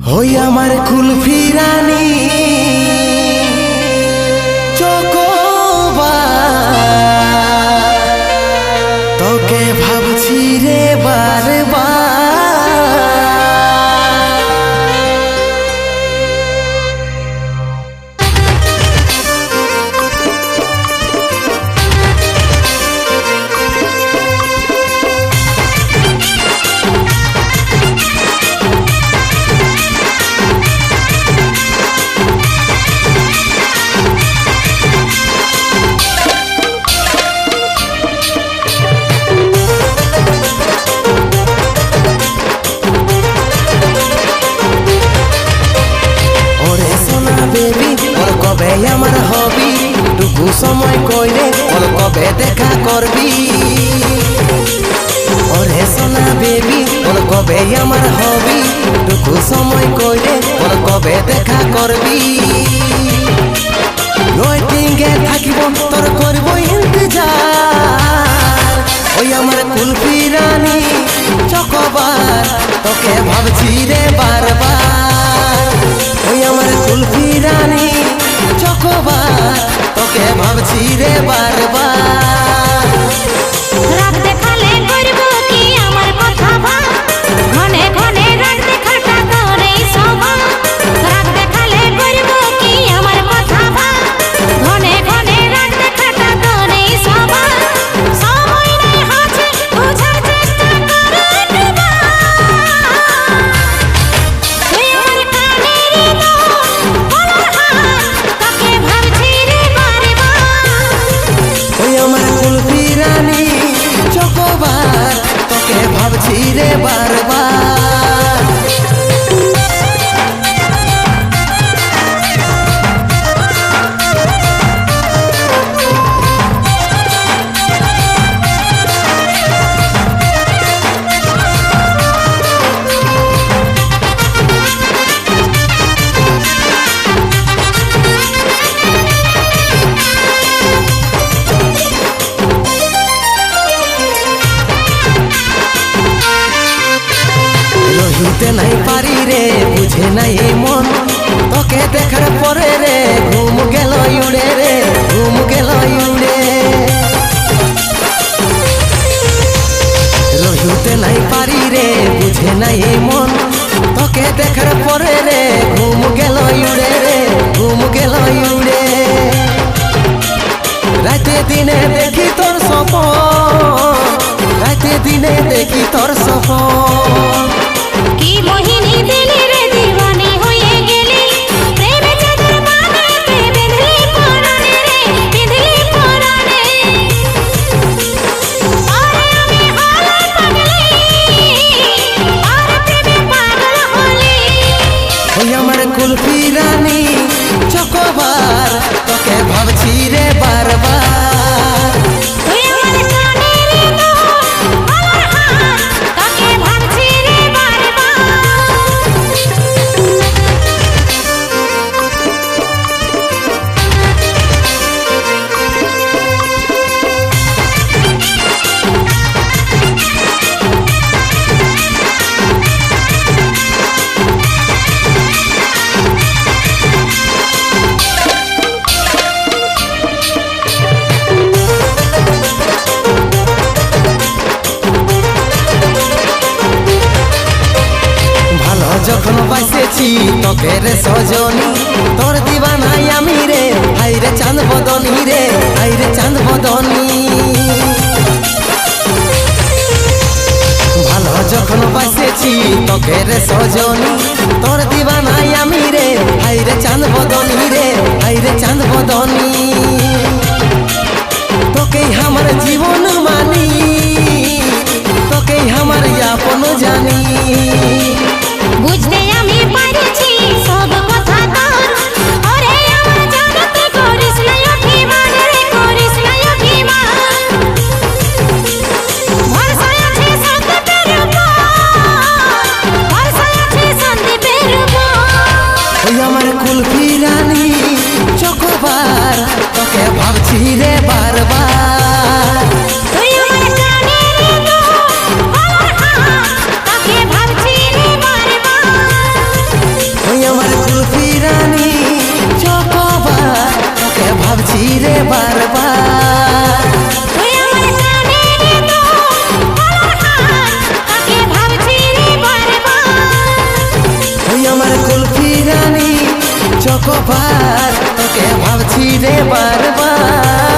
হই আমার কুলফি রানী চকোবার, তোকে ভাবছি রে বারবার। আমার হবি টুকু সময় কইরে ওর কবে দেখা করবি, ওরে সোনা বেবি ওর কবে আমার হবি টুকু সময় কইরে ওর কবে দেখা করবি। ওয়েটিংয়ে থাকিব তোর করব ইন্তজার, ওই আমার কুলফি রানী চকোবার, তোকে ভাবছি রে বারবার। ওই আমার কুলফি রানী চকোবার, তোকে ভাবছি রে বারবার। রাত দেখালে করব কি আমার কথা ভাব, ঘনে ঘনে রাত দেখাটা তোরেই স্বভাব। রাত দেখালে করব কি আমার কথা ভাব, ঘনে ঘনে রাত দেখাটা তোরেই স্বভাব। সময় নাই হাতে বুঝার চেষ্টা কর একবার, তুই আমার কানেরই বলার হাত, তোকে ভাবছি রে বারবার। ওই আমার কুলফি রানী চকোবার, তোকে ভাবছি রে বারবার। রহিতে নাই পারি রে বুঝে নাই এই মন, তোকে দেখার পরে রে ঘুম গেল উড়ে রে ঘুম গেল উড়ে। রহিতে নাই পারি রে বুঝে নাই এই মন, তোকে দেখার পরে রে ঘুম গেল উড়ে রে ঘুম গেল উড়ে। রাতে দিনে দেখি তোর স্বপন, রাতে দিনে দেখি তোর স্বপন। কি মোহিনী দিলি রে দিওয়ানি হয়ে গেলি, প্রেমে চাদর বানাতে বেঁধলি পরাণে রে বেঁধলি পরাণে। আরে আমি হলে পাগলি, আরে প্রেমে পাগল হলি। ওই আমার কুলফি রানী চকোবার, তোকে ভাবছি রে বারবার। তুই আমার কানেরই বলার হাত, তোকে ভাবছি রে বারবার। ভালো যখন বাসেছি তোকে রে সজনী, তোর দিবানাই আমি রে হাই রে চাঁদ বদনী রে হাই রে চাঁদ বদনী। ভালো যখন বাসেছি তোকে রে সজনী, তোর দিবানাই আমি রে হাই রে চাঁদ বদনী রে হাই রে চাঁদ বদনী। তোকেই আমার জীবন মানি, তোকেই আমার আপন জানি। বুঝতে আমি পারছি সব কথা তোর, ওরে আমার জানতে করিস না অভিমান রে করিস না অভিমান। ভরসা আছে সন্দীপের উপর, ভরসা আছে সন্দীপের উপর। ওই আমার কুলফি রানী চকোবার, তোকে ভাবছি রে বারবার। চকোবার তোকে ভাবছি রে বারবার